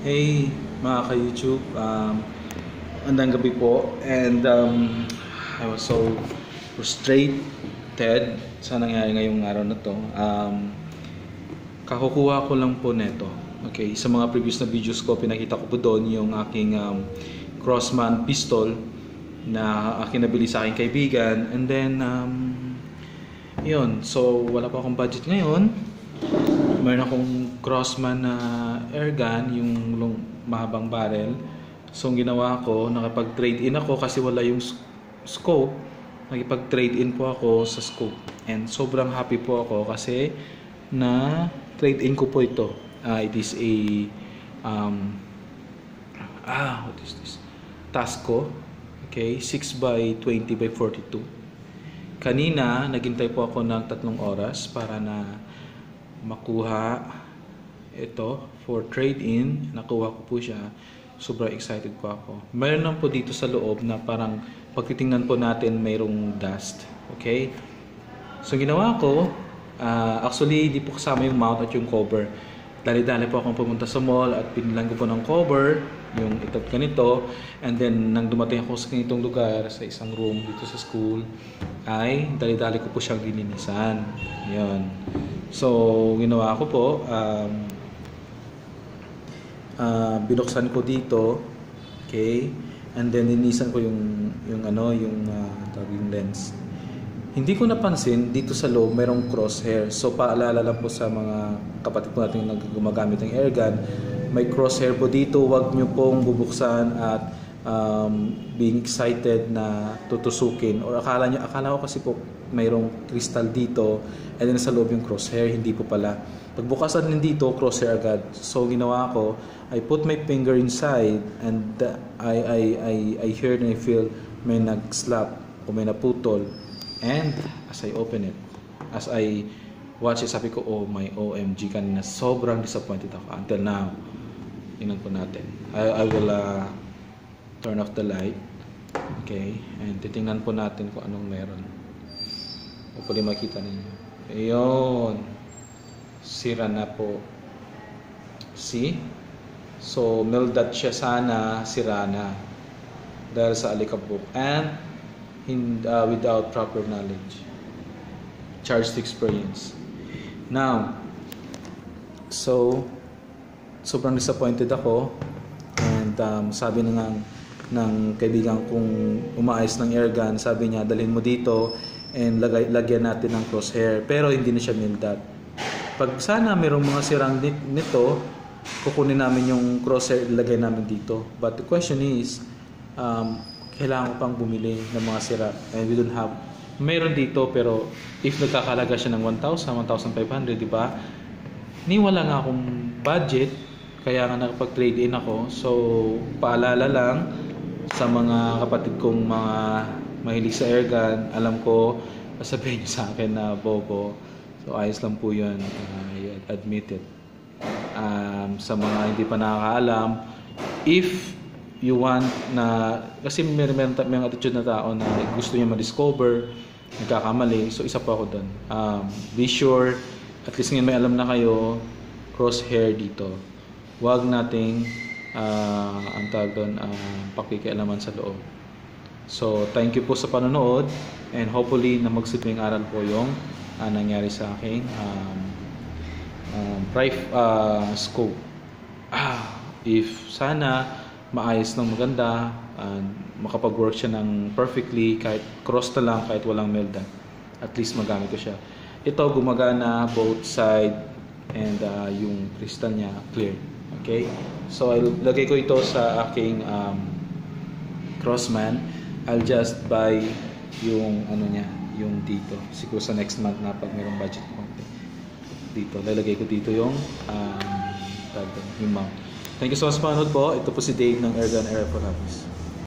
Hey mga ka-YouTube, andang gabi po and I was so frustrated sa nangyari ngayong araw na to. Kakukuha ko lang po neto. Okay, sa mga previous na videos ko, pinakita ko po doon yung aking Crossman pistol na aking nabili sa aking kaibigan, and then yun, so wala pa akong budget ngayon. Meron akong Crossman na airgun, yung mahabang barrel. So ang ginawa ko, nakapag-trade in ako kasi wala yung scope. Nakipag-trade in po ako sa scope. And sobrang happy po ako kasi na trade in ko po ito. It is a what is this? Tasco. Okay, 6x20x42. Kanina, naghintay po ako ng 3 oras para na makuha ito for trade-in. Nakuha ko po siya. Sobrang excited po ako. Mayroon lang po dito sa loob na parang pagtitingnan po natin mayroong dust. Okay? So ginawa ko, actually hindi po kasama yung mount at yung cover. Dali-dali po akong pumunta sa mall at pinilan ko po ng cover, yung ito't ganito. And then nang dumating ako sa ganitong lugar, sa isang room dito sa school, ay dali-dali ko po siyang lininisan. Yun. So, ginawa ko po, binuksan ko dito, okay, and then linisan ko yung lens. Hindi ko napansin dito sa loob mayroong crosshair. So, paalala lang po sa mga kapatid po natin na gumagamit ng airgun, may crosshair po dito. Huwag nyo pong bubuksan at being excited na tutusukin, or akala ko kasi po mayroong crystal dito and then sa loob yung crosshair. Hindi po pala. Pagbukasan din dito, crosshair agad. So ginawa ko, I put my finger inside and I heard and I feel may nag-slap o may naputol. And as I open it, as I watch it, sabi ko, oh my OMG, kanina sobrang disappointed ako until now. Tingnan po natin. I will turn off the light. Okay, and titingnan po natin kung anong meron. Hopefully makita ninyo. Ayun, sira na po. See? So meldat siya, sana sira na dahil sa alikabok and without proper knowledge, charged experience. Now, so sobrang disappointed ako, and sabi na ng kaibigan kong umaayos ng airgun, sabi niya dalhin mo dito and lagyan natin ng crosshair, pero hindi na siya mildat. Pag sana mayroong mga sirang nito, kukunin namin yung crosshair, ilagay namin dito. But the question is, kailangan ko pang bumili ng mga sira, and we don't have. Mayroon dito, pero if nagkakalaga siya ng 1,000, 1,500, di ba? Wala nga akong budget, kaya nga nakapag-trade in ako. So paalala lang sa mga kapatid kong mga mahilig sa airgun, alam ko, sabihin niyo sa akin na bobo. So ayos lang po yun, I admit it. Sa mga hindi pa nakakaalam, if you want na, kasi may attitude na tao na gusto niya ma-discover, nagkakamali, so isa pa ako doon. Be sure, at least ngayon may alam na kayo, crosshair dito. Huwag nating ang tawag doon, pakikialaman sa loob. So thank you po sa panonood, and hopefully na magsilbing aral po yung nangyari sa aking scope. If sana maayos ng maganda, makapag-work siya ng perfectly, kahit cross na lang, kahit walang melda, at least magamit ko siya. Ito gumagana both side, and yung crystal niya clear. Okay, so I'll lagay ko ito sa aking Crossman. I'll just buy yung niya, yung dito. Siguro sa next month na pag mayroong budget ko dito, lalagay ko dito yung mount. Thank you so much sa panonood po. Ito po si Dave ng Airgun Era for Happiness.